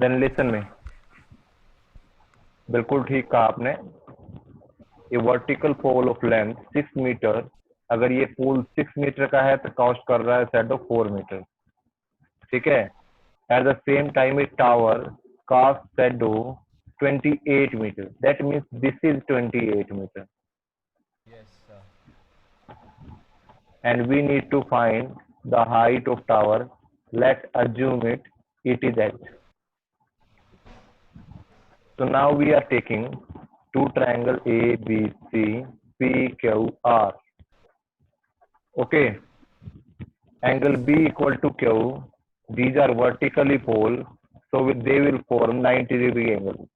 Then listen में, बिल्कुल ठीक कहा आपने। ये vertical pole of length 6 meter, अगर ये पोल 6 मीटर का है तो कॉस्ट कर रहा है शैडो 4 मीटर, ठीक है। At the same time a tower cast shadow 28 meter, that means this is 28 meter Yes, sir. and we need to find the height of tower. Let's assume it is h. So now we are taking two triangle ABC, PQR. Okay, angle B equal to Q. These are vertically pole, so they will form 90-degree angle.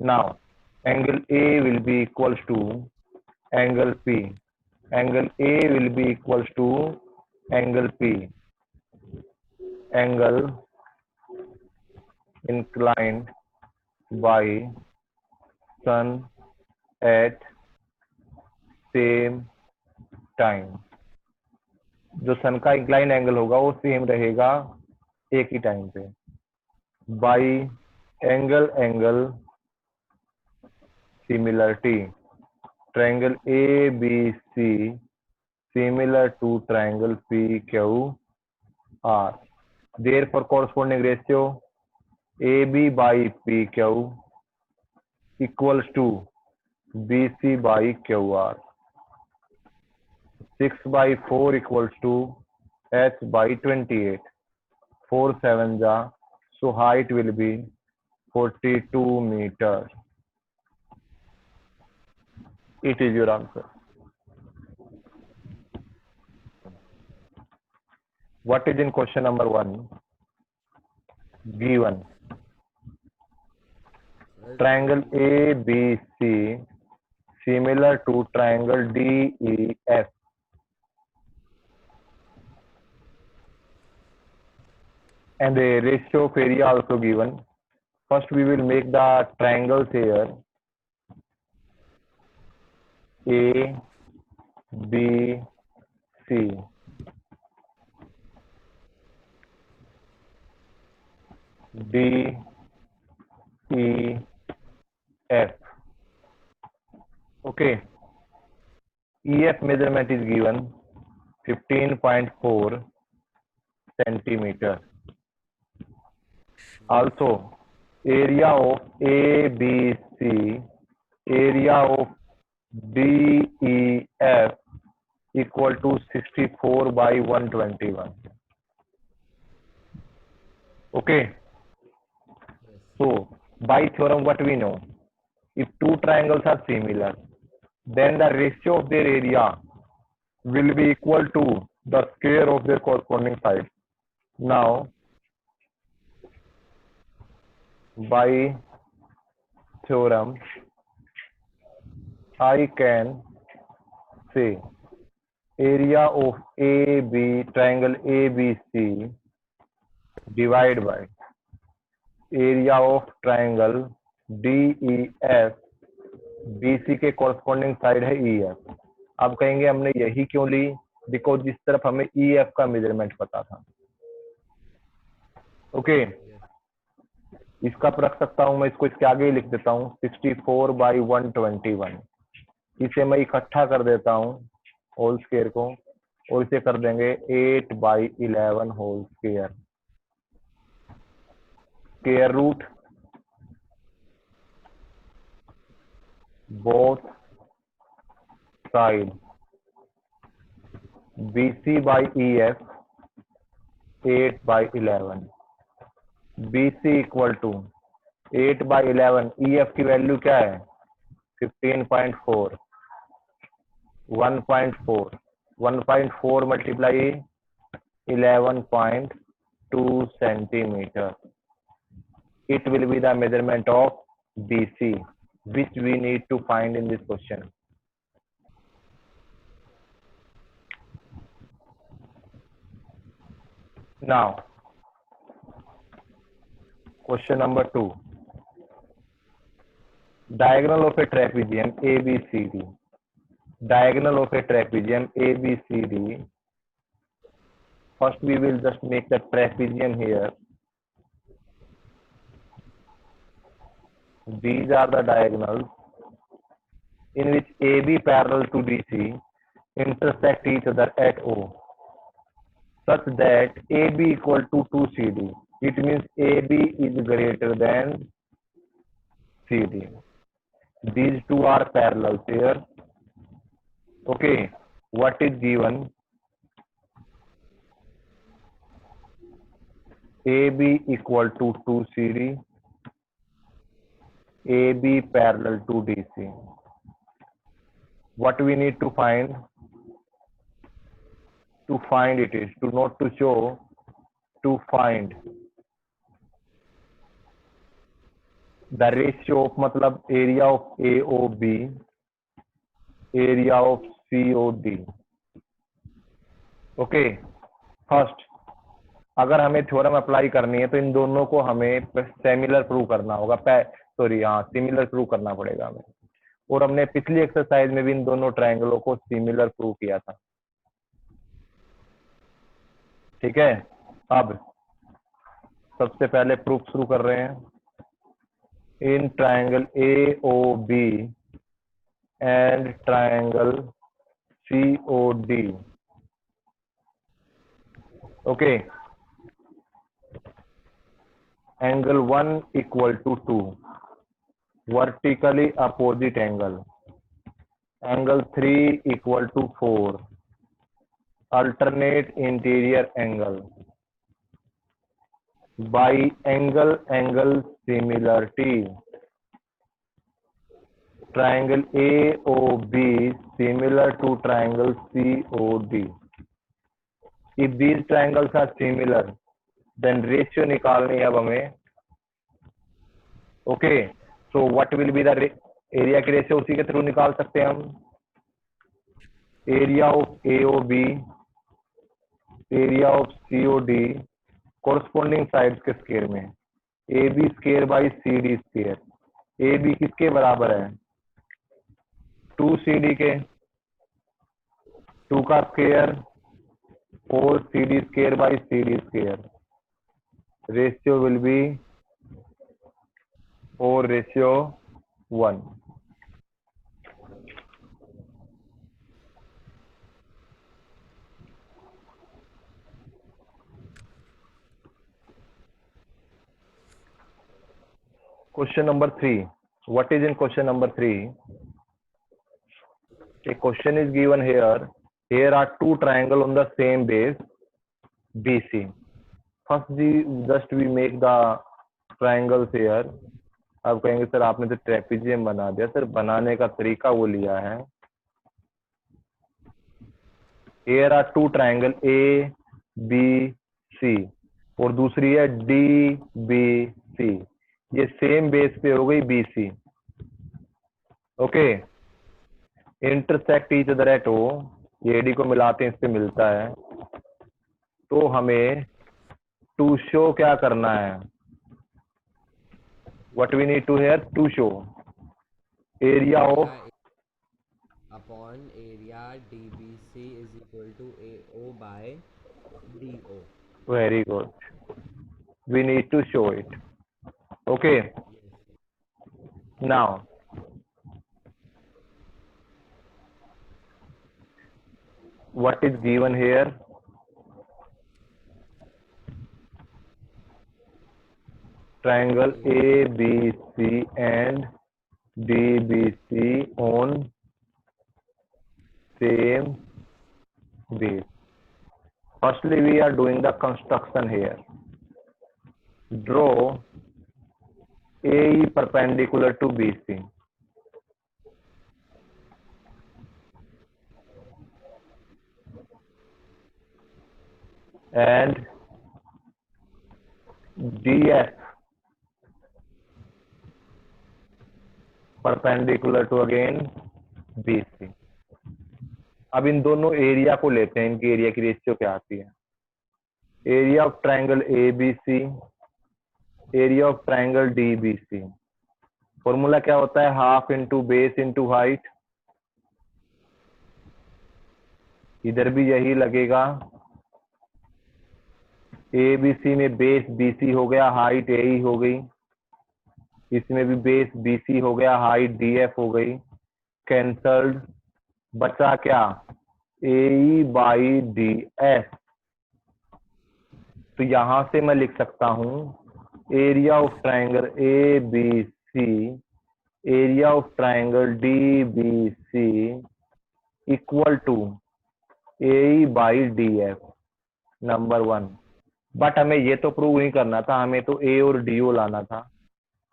Now angle A will be equals to angle P. Angle A will be equals to angle P. Angle inclined by sun at same time. जो सन का incline angle होगा वो same रहेगा एक ही time पे, by angle similarity, triangle A B C similar to triangle PQR. Therefore, corresponding ratio AB by PQ equals to BC by QR. 6 by 4 equals to H by 28. 4 7 ja, so height will be 42 meters. It is your answer. What is in question number 1? Given triangle ABC similar to triangle DEF. And the ratio of area also given. First we will make the triangles here. A, B, C. D, E, F. Okay. EF measurement is given 15.4 centimeter. Also, area of ABC, area of DEF equal to 64 by 121. Okay. So, by theorem, what we know? If two triangles are similar, then the ratio of their area will be equal to the square of their corresponding sides. Now, by theorem, I can say area of AB, triangle ABC divided by area of triangle DEF, BC के corresponding side है EF. आप कहेंगे हमने यही क्यों ली? Because जिस तरफ हमें EF का मेजरमेंट पता था. ओके, इसका पर रख सकता हूं मैं, इसको इसके आगे ही लिख देता हूं 64 by 121. इसे मैं इकट्ठा कर देता हूं होल स्क्वायर को, और इसे कर देंगे 8 by 11 whole square. Square root both side BC by EF 8 by 11. BC equal to 8 by 11. EF की वैल्यू क्या है? 15.4. 1.4. 1.4 multiply 11.2 centimeter. It will be the measurement of BC, which we need to find in this question. Now, question number 2. Diagonal of a trapezium ABCD. Diagonal of a trapezium ABCD. First we will just make the trapezium here. these are the diagonals in which AB parallel to DC intersect each other at O, such that AB equal to 2CD. It means AB is greater than CD. These two are parallel here. Okay, what is given? AB equal to 2CD, AB parallel to DC. What we need to find? To find it is, to not to show, to find the ratio of मतलब area of AOB, area of COD. Okay, first अगर हमें theorem apply करनी है तो इन दोनों को हमें similar prove करना होगा, सिमिलर प्रूव करना पड़ेगा हमें। और हमने पिछली एक्सरसाइज में भी इन दोनों ट्रायंगलों को सिमिलर प्रूव किया था। ठीक है, अब सबसे पहले प्रूफ शुरू कर रहे हैं। In triangle AOB and triangle COD, okay, angle 1 equal to 2, vertically opposite angle, angle 3 equal to 4, alternate interior angle, by angle angle similarity, triangle AOB similar to triangle COD. If these triangles are similar, then ratio निकालनी है अब हमें। Okay, so what will be the area की ratio उसी के through निकाल सकते हैं हम। Area of AOB, area of COD corresponding sides के स्क्वायर में, AB square by CD square. AB किसके बराबर है? 2CD के, 2 का स्क्वायर और CD square by CD square. Ratio will be 4:1। Question number 3. What is in question number 3? A question is given here. Here are two triangles on the same base BC. First, just we make the triangles here. अब कहेंगे sir आपने तो trapezium बना दिया। Sir बनाने का तरीका वो लिया है। Here are two triangle ABC और दूसरी है DBC। ये सेम बेस पे हो गई BC। Okay, intersect each other at O, ये AD को मिलाते हैं, इससे मिलता है। तो हमें टू शो क्या करना है? What we need to here to show area of upon area DBC is equal to AO by DO. Very good, we need to show it. Okay, now what is given here? Triangle ABC and DBC on same base. Firstly, we are doing the construction here. Draw AE perpendicular to BC. And DF perpendicular to again BC. अब इन दोनों area को लेते हैं, इनकी area की ratio क्या आती है? Area of triangle ABC, area of triangle DBC। Formula क्या होता है? Half into base into height. इधर भी यही लगेगा। ABC में बेस BC हो गया, हाइट AE हो गई। इसमें भी बेस BC हो गया, हाइट DF हो गई, कैंसल्ड, बचा क्या AE/DS। तो यहां से मैं लिख सकता हूं area of triangle ABC, area of triangle DBC equal to AE/DF, number 1। But हमें ये तो प्रूव नहीं करना था, हमें तो A और DO लाना था।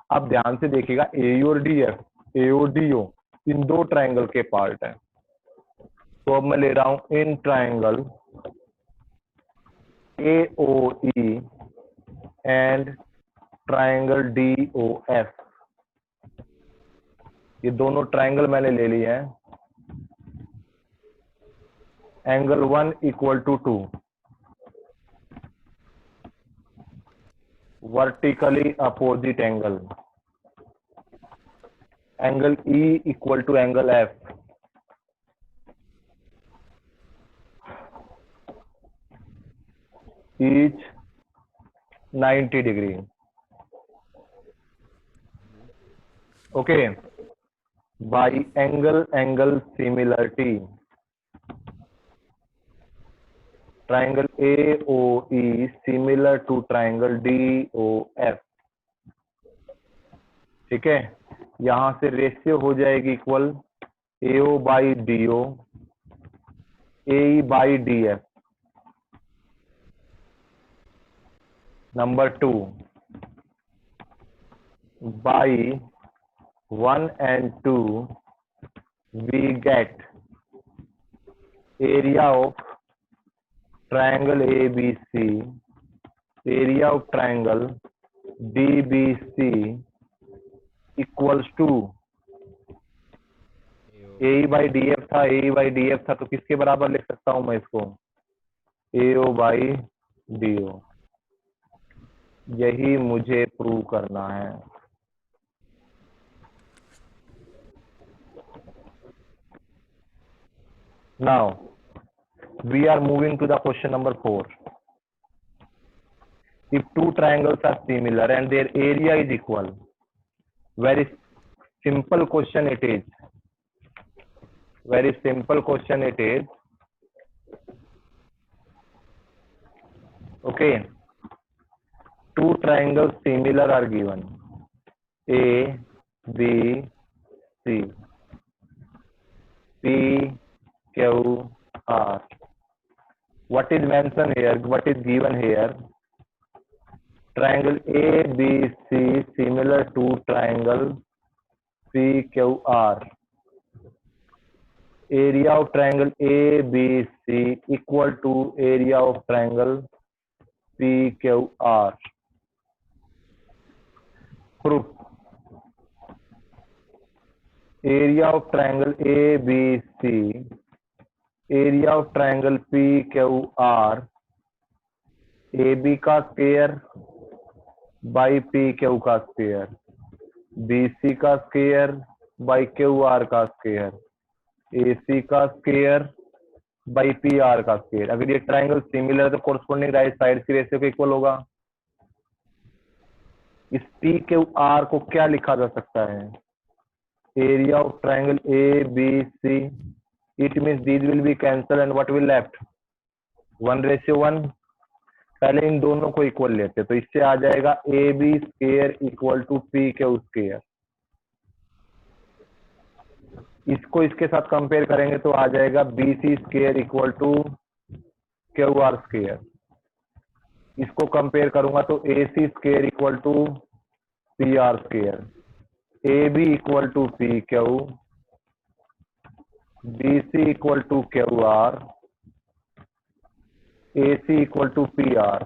अब ध्यान से देखिएगा, A और DF, A और DO इन दो ट्राइंगल के पार्ट हैं। तो अब मैं ले रहा हूं in triangle AOE and triangle DOF। ये दोनों ट्राइंगल मैंने ले लिए हैं। Angle 1 equal to 2, vertically opposite angle. Angle E equal to angle F, each 90 degree. Okay, by angle similarity, triangle AOE similar to triangle DOF। ठीक है, यहां से रेशियो हो जाएगी equal AO/DO, AE/DF। Number 2, by 1 and 2 we get area of triangle ABC, area of triangle DBC equals to AE/DF था, AE/DF था, तो किसके बराबर लिख सकता हूं मैं इसको, AO/DO। यही मुझे प्रूव करना है। Now we are moving to the question number 4. If two triangles are similar and their area is equal, very simple question it is, very simple question it is। Okay, two triangles similar are given, A, B, C, P, Q, R। What is mentioned here, what is given here, triangle ABC similar to triangle PQR, area of triangle ABC equal to area of triangle PQR। proof, area of triangle ABC, area of triangle PQR, AB का square by PQ का square, BC का square by QR का square, AC का square by PR का square. अगर ये triangle similar है तो कोरस्पोंडिंग राइट साइड की रेशियो के इक्वल होगा। इस PQR को क्या लिखा जा सकता है, area of triangle ABC, it means these will be cancel and what will left 1:1। पहले इन दोनों को इक्वल लेते, तो इससे आ जाएगा AB square equal to PQ square. इसको इसके साथ कंपेयर करेंगे तो आ जाएगा BC square equal to QR square. इसको कंपेयर करूंगा तो AC square equal to PR square, AB equal to PQ, BC equal to QR, AC equal to PR।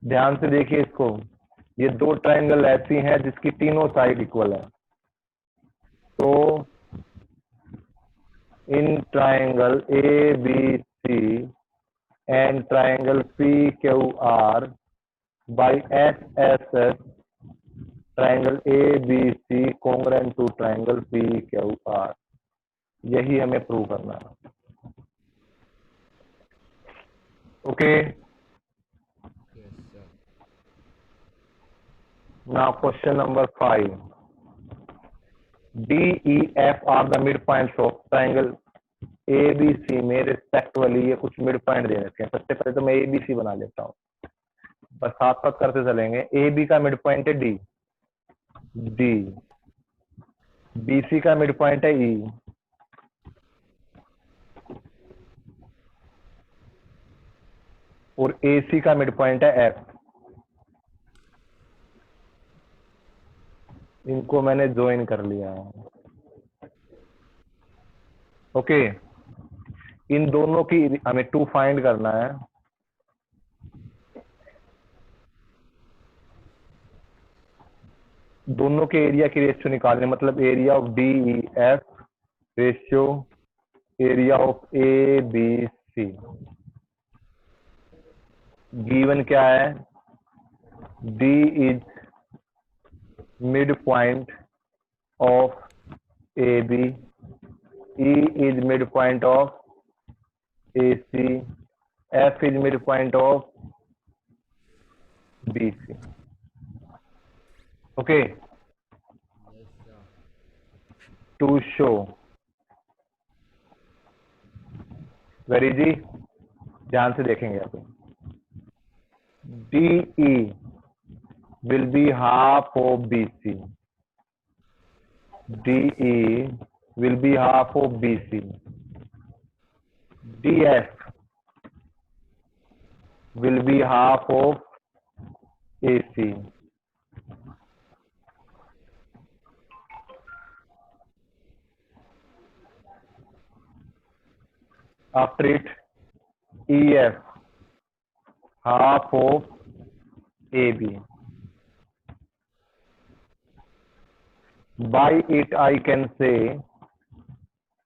ध्यान से देखिए इसको, ये दो ट्राइंगल ऐसी हैं जिसकी तीनों साइड इक्वल है। तो in triangle ABC and triangle PQR by SSS, triangle ABC congruent to triangle PQR। यही हमें प्रूव करना है। Okay, Yes, sir. Now question number 5. D, E, F are the midpoints of triangle ABC में respectively ये कुछ mid point दे रखे हैं। सबसे पहले तो मैं ABC बना लेता हूँ, बस साथ साथ करते चलेंगे। AB का मिड पॉइंट है D, BC का मिड पॉइंट है E, और AC का मिड पॉइंट है F। इनको मैंने ज्वाइन कर लिया है। ओके, इन दोनों की हमें 2 फाइंड करना है। दोनों के एरिया की रेशियो निकालने, मतलब area of DEF ratio area of ABC। Given क्या है? D is mid point of AB, E is midpoint of AC, F is midpoint of BC. Okay, Yes, sir. to show, very जी ध्यान से देखेंगे आप। DE will be half of BC. DE will be half of BC. DF will be half of AC. After it, EF half of AB. By it I can say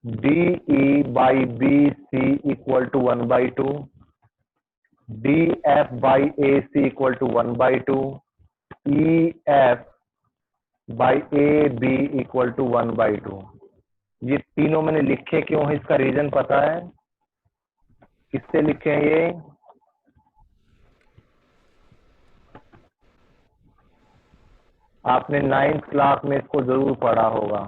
DE by BC equal to 1 by 2, DF by AC equal to 1 by 2, EF by AB equal to 1 by 2। ये तीनों मैंने लिखे क्यों है, इसका reason पता है? किससे लिखे हैं ये? आपने 9th क्लास में इसको जरूर पढ़ा होगा,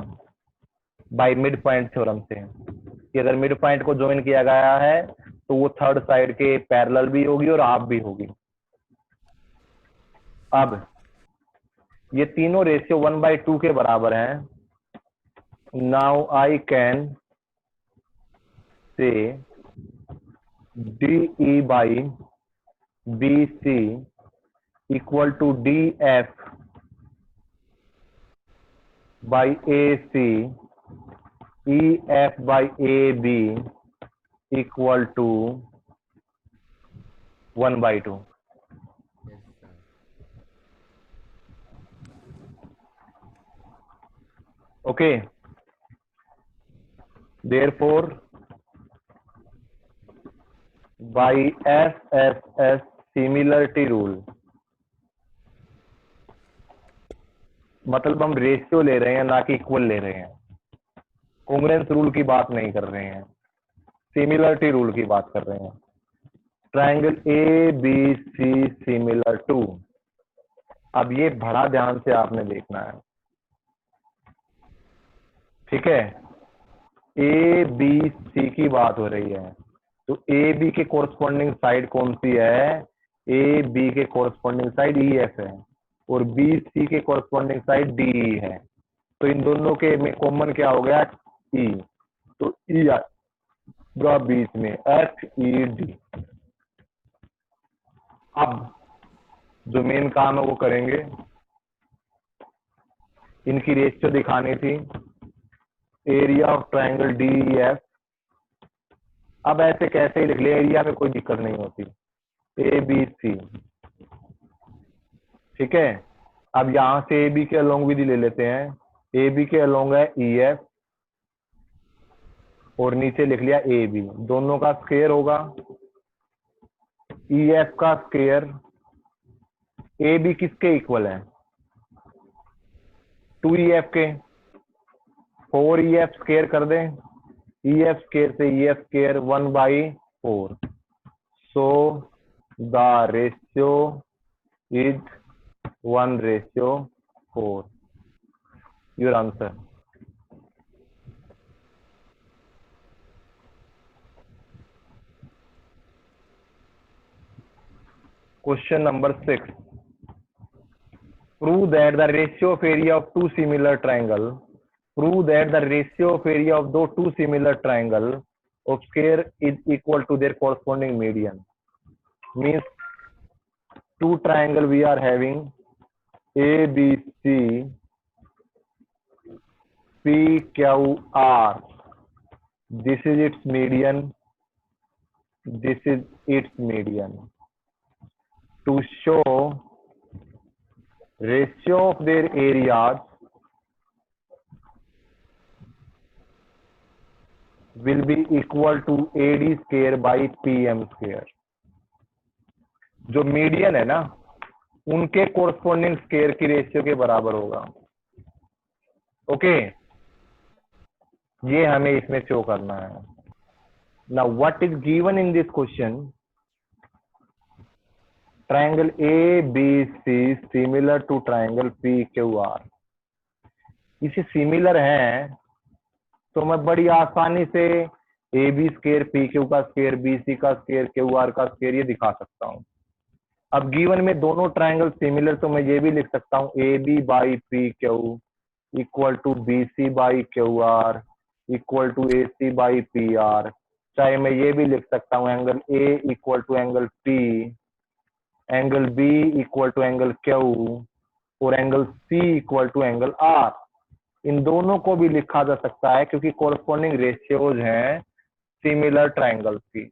बाय मिड पॉइंट थ्योरम से, कि अगर मिड पॉइंट को ज्वाइन किया गया है तो वो थर्ड साइड के पैरेलल भी होगी और हाफ भी होगी। अब ये तीनों रेशियो 1/2 के बराबर हैं। Now I can say DE by BC equal to DF by AC, EF by AB equal to 1/2। Yes, sir. Okay, therefore by SSS similarity rule, मतलब हम रेशियो ले रहे हैं ना कि इक्वल ले रहे हैं, कॉन्ग्रुएंस रूल की बात नहीं कर रहे हैं, सिमिलरिटी रूल की बात कर रहे हैं। ट्रायंगल ABC सिमिलर टू, अब ये बड़ा ध्यान से आपने देखना है, ठीक है? ABC की बात हो रही है, तो AB के कोरस्पॉन्डिंग साइड कौन सी है? AB के कोरस्पॉन्डिंग साइड EF है और BC के कोरस्पॉन्डिंग साइड DE है। तो इन दोनों के में कॉमन क्या हो गया? E। तो E आएगा बीच में, FED। अब जो मेन काम है वो करेंगे, इनकी रेशियो दिखानी थी, एरिया ऑफ ट्रायंगल DEF। अब ऐसे कैसे ही लिख ले, एरिया में कोई दिक्कत नहीं होती, ABC, ठीक है? अब यहां से AB के अलोंग विधि ले लेते हैं। AB के अलोंग है EF और नीचे लिख लिया AB, दोनों का स्क्वायर होगा। EF का स्क्वायर, AB किसके इक्वल है? 2EF के, 4EF स्क्वायर कर दें, EF स्क्वायर से EF square 1/4। So the ratio is 1:4. Your answer. Question number 6. Prove that the ratio of area of two similar triangle. Prove that the ratio of area of those two similar triangle of square is equal to their corresponding median. Means two triangle we are having ABC, PQR. This is its median. This is its median. To show ratio of their areas will be equal to AD square by PM square. जो median है ना उनके corresponding square की ratio के बराबर होगा. Okay, ये हमें इसमें शो करना है. Now what is given in this question? Triangle ABC similar to triangle PQR. इसे सिमिलर है तो मैं बड़ी आसानी से AB स्क्वायर PQ का स्क्वायर BC का स्क्वायर QR का स्क्वायर ये दिखा सकता हूं. अब गिवन में दोनों ट्रायंगल सिमिलर तो मैं ये भी लिख सकता हूं AB by PQ equal to BC by QR equal to AC by PR. चाहे मैं ये भी लिख सकता हूं angle A equal to angle P, angle B equal to angle Q और angle C equal to angle R. इन दोनों को भी लिखा जा सकता है क्योंकि कोरस्पोंडिंग रेशियोज हैं सिमिलर ट्रायंगल्स की.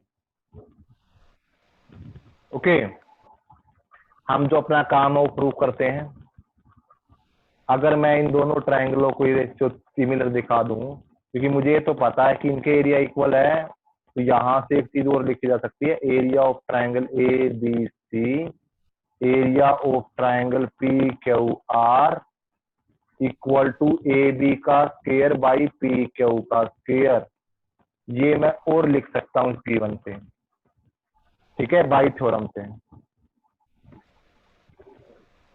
ओके, हम जो अपना काम है वो प्रूव करते हैं. अगर मैं इन दोनों ट्रायंगलों को रेशियो सिमिलर दिखा दूं, क्योंकि मुझे तो पता है कि इनके एरिया इक्वल है, तो यहां से एक चीज और लिखी जा सकती है, area of triangle ABC, area of triangle PQR equal to AB का स्क्वायर बाई PQ का स्क्वायर. ये मैं और लिख सकता हूं इस गिवन से. ठीक है, बाई थ्योरम से.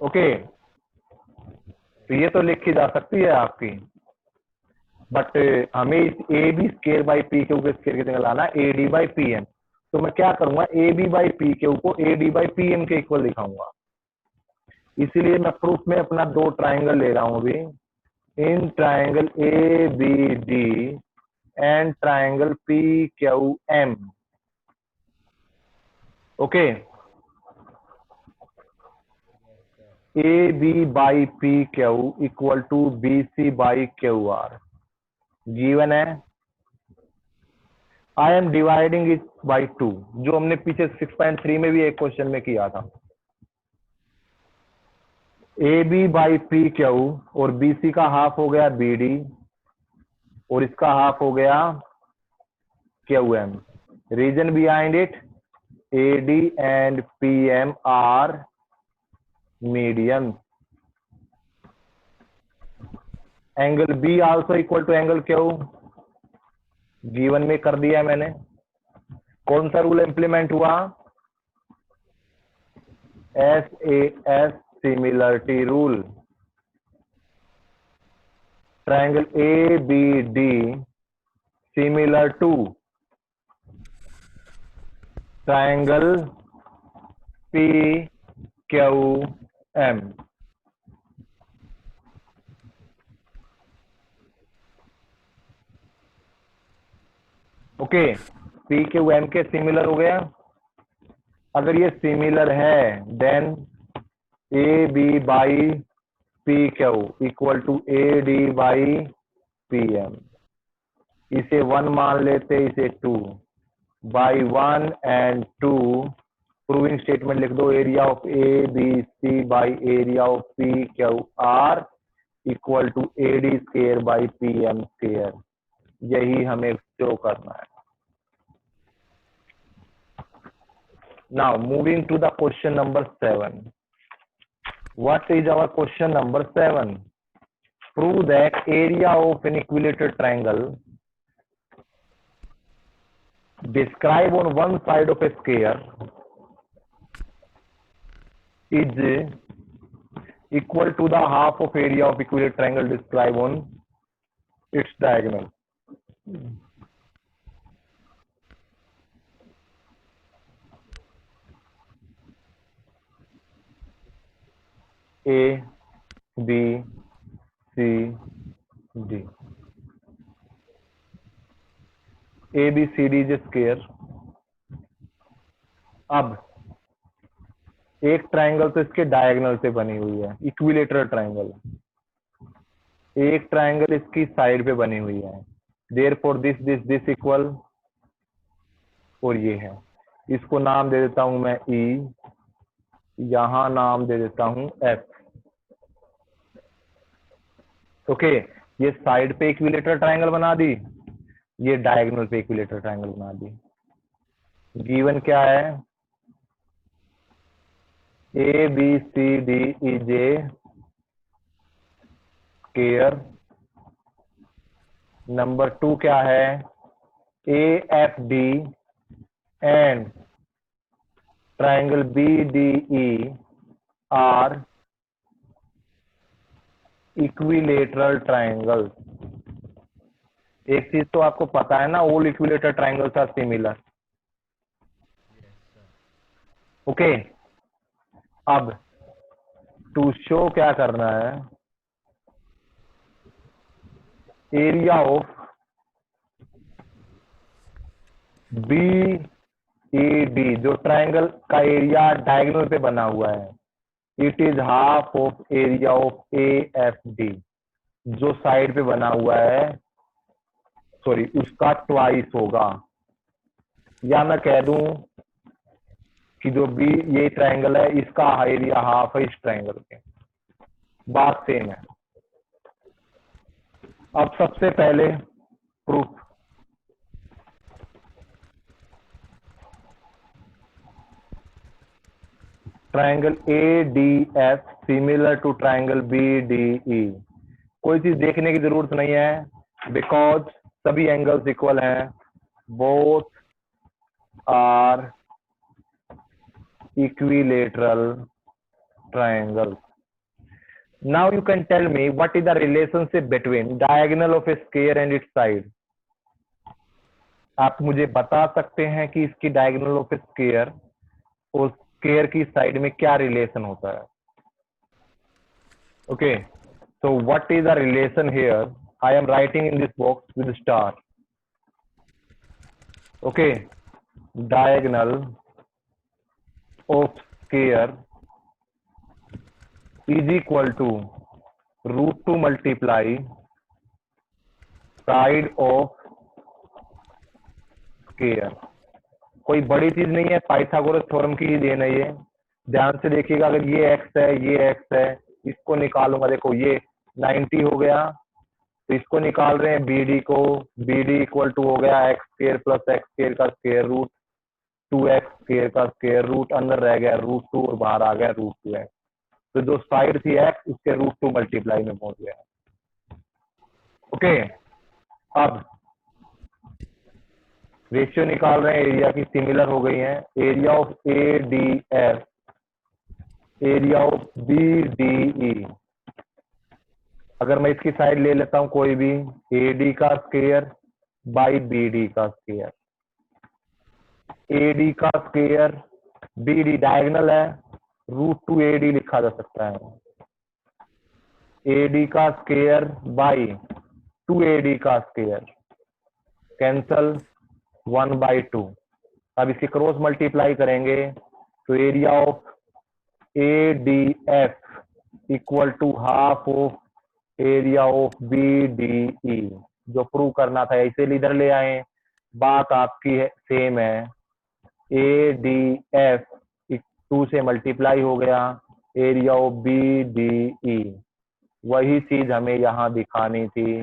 ओके, तो ये तो लिखी जा सकती है आपकी, बट हमें इस AB स्क्वायर बाई PQ के स्क्वायर कितने लाना, AD बाई PM. तो मैं क्या करूंगा, AB बाई PQ को AD बाई PM के इक्वल लिखाऊंगा. इसीलिए मैं प्रूफ में अपना दो ट्राइंगल ले रहा हूं अभी. In triangle ABD and triangle PQM. Okay, AB by PQ equal to BC by QR given है. I am dividing it by 2, जो हमने पीछे 6.3 में भी एक क्वेश्चन में किया था. AB बाई PQ और BC का हाफ हो गया BD और इसका हाफ हो गया QM. Reason behind it, AD and PM are medium. Angle B also equal to angle Q given में कर दिया मैंने. कौन सा रूल इंप्लीमेंट हुआ, SAS similarity rule. Triangle ABD similar to triangle PQM. Okay, PQM के सिमिलर हो गया. अगर ये सिमिलर है then AB by PQ equal to AD by PM. इसे 1 मान लेते, इसे 2 बाई 1 एंड 2. प्रूविंग स्टेटमेंट लिख दो, area of ABC by area of PQR equal to AD square by PM square. यही हमें शो करना है. Now moving to the question number 7. What is our question number 7? Prove that area of an equilateral triangle described on one side of a square is equal to the half of area of equilateral triangle described on its diagonal. A, B, C, D. A, B, C, D is a square. अब एक triangle तो इसके diagonal से बनी हुई है, equilateral triangle. एक triangle इसकी साइड पे बनी हुई है, देयरफॉर दिस इक्वल, और ये है. इसको नाम दे देता हूं मैं E, यहां नाम दे देता हूं F. ओके, ये साइड पे इक्विलेटरल ट्राइंगल बना दी, ये डायगोनल पे इक्विलेटरल ट्राइंगल बना दी. गिवन क्या है? A, B, C, D is a square. Number 2 क्या है? A, F, D and triangle BDE are equilateral triangles. एक चीज तो आपको पता है ना, all equilateral triangles are similar. Yes, sir. Okay, अब टू शो क्या करना है? एरिया ऑफ BED, जो ट्राइंगल का एरिया डायगोनल पे बना हुआ है, it is half of area of AFD, जो साइड पे बना हुआ है, सॉरी उसका ट्वाइस होगा. या मैं कह दूं कि जो बी ये ट्राइंगल है, इसका एरिया हाफ है इस ट्राइंगल के. बात सेम है. अब सबसे पहले proof, triangle ADF similar to triangle BDE. कोई चीज देखने की जरूरत नहीं है, बिकॉज सभी एंगल्स इक्वल हैं. Both are equilateral triangles. Now you can tell me what is the relationship between diagonal of a square and its side. आप मुझे बता सकते हैं कि इसकी diagonal of a square और square की साइड में क्या रिलेशन होता है? Okay, so what is the relation here? I am writing in this box with star. Okay, diagonal of square is equal to √2 multiply side of square. कोई बड़ी चीज नहीं है, पाइथागोरस थ्योरम की ही देन है ये. ध्यान से देखिएगा, अगर ये x है, ये x है, इसको निकालूंगा. देखो ये 90 हो गया, तो इसको निकाल रहे हैं BD को. BD इक्वल टू हो गया x square plus x square का स्क्वायर रूट 2x स्क्वायर का स्क्वायर रूट, अंदर रह गया √2 और बाहर आ गया √2x. तो जो साइड थी x, उसके √2 मल्टीप्लाई में पहुंच गया. ओके, अब रेशियो निकाल रहे हैं एरिया की, सिमिलर हो गई है. Area of ADF, area of BDE. अगर मैं इसकी साइड ले लेता हूं कोई भी, AD का स्क्वायर बाई BD का स्क्वायर. AD का स्क्वायर, BD डायगोनल है, √2 AD लिखा जा सकता है. AD का स्क्वायर बाई 2 AD का स्क्वायर, कैंसल 1/2. अब इसकी क्रॉस मल्टीप्लाई करेंगे तो area of ADF equal to half of area of BDE. जो प्रूव करना था इसे इधर ले आए. बात आपकी है सेम है. ADF 2 से मल्टीप्लाई हो गया एरिया ऑफ BDE. वही चीज हमें यहां दिखानी थी.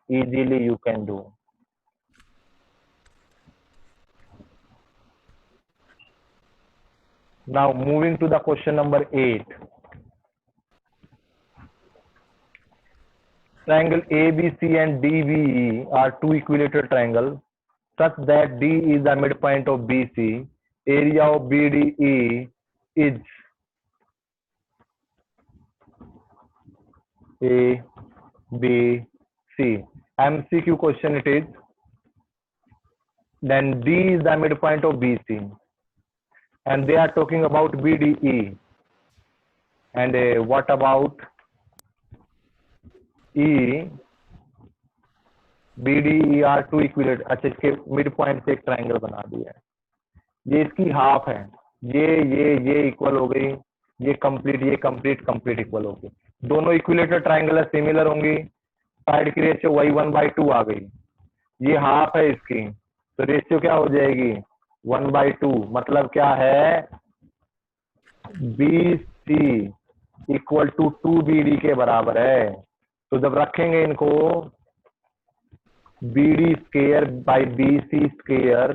Easily you can do. Now moving to the question number 8. Triangle ABC and DBE are two equilateral triangles such that D is the midpoint of BC. Area of BDE is A, B, C. MCQ question it is. Then D is the midpoint of BC. And they are talking about BDE. And what about E? BDE are two equilateral. अच्छा, इसके mid point से एक triangle बना दिया है. ये इसकी half है. ये इक्वल हो गई. ये कंप्लीट इक्वल हो गई. दोनों इक्विलेटरल ट्राइंगल सिमिलर होंगी. साइड की रेशियो वही 1/2 आ गई. ये हाफ है इसकी, तो रेशियो क्या हो जाएगी 1/2. मतलब क्या है, BC इक्वल टू 2BD के बराबर है. तो जब रखेंगे इनको BD square by BC square,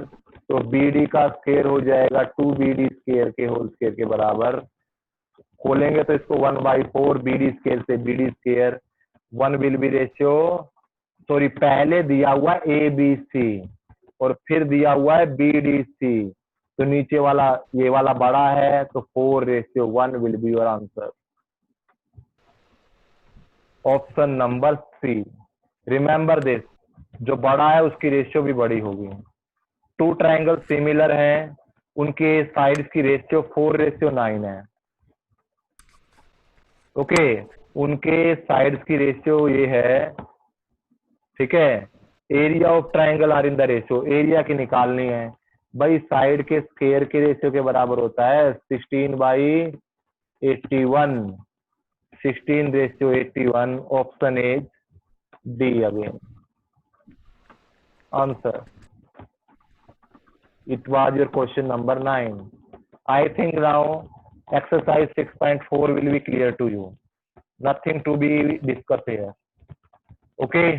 तो BD का स्केयर हो जाएगा 2BD स्केयर के होल स्केयर के बराबर. खोलेंगे तो इसको 1/4 BD स्केयर से BD square. 1 will be ratio, sorry पहले दिया हुआ ABC और फिर दिया हुआ है BDC, तो नीचे वाला ये वाला बड़ा है, तो 4:1 will be your answer. Option number C. Remember this, जो बड़ा है उसकी रेशियो भी बड़ी होगी. टू ट्राइंगल सिमिलर हैं, उनके साइड्स की रेशियो 4:9 है. ओके, उनके साइड्स की रेशियो ये है. ठीक है. Area of triangle are in the ratio. Area की निकालनी है भाई. साइड के स्क्वायर के रेशियो के बराबर होता है 16/81. 16:81. Option is D again. Answer. It was your question number 9. I think now exercise 6.4 will be clear to you. Nothing to be discussed here. Okay.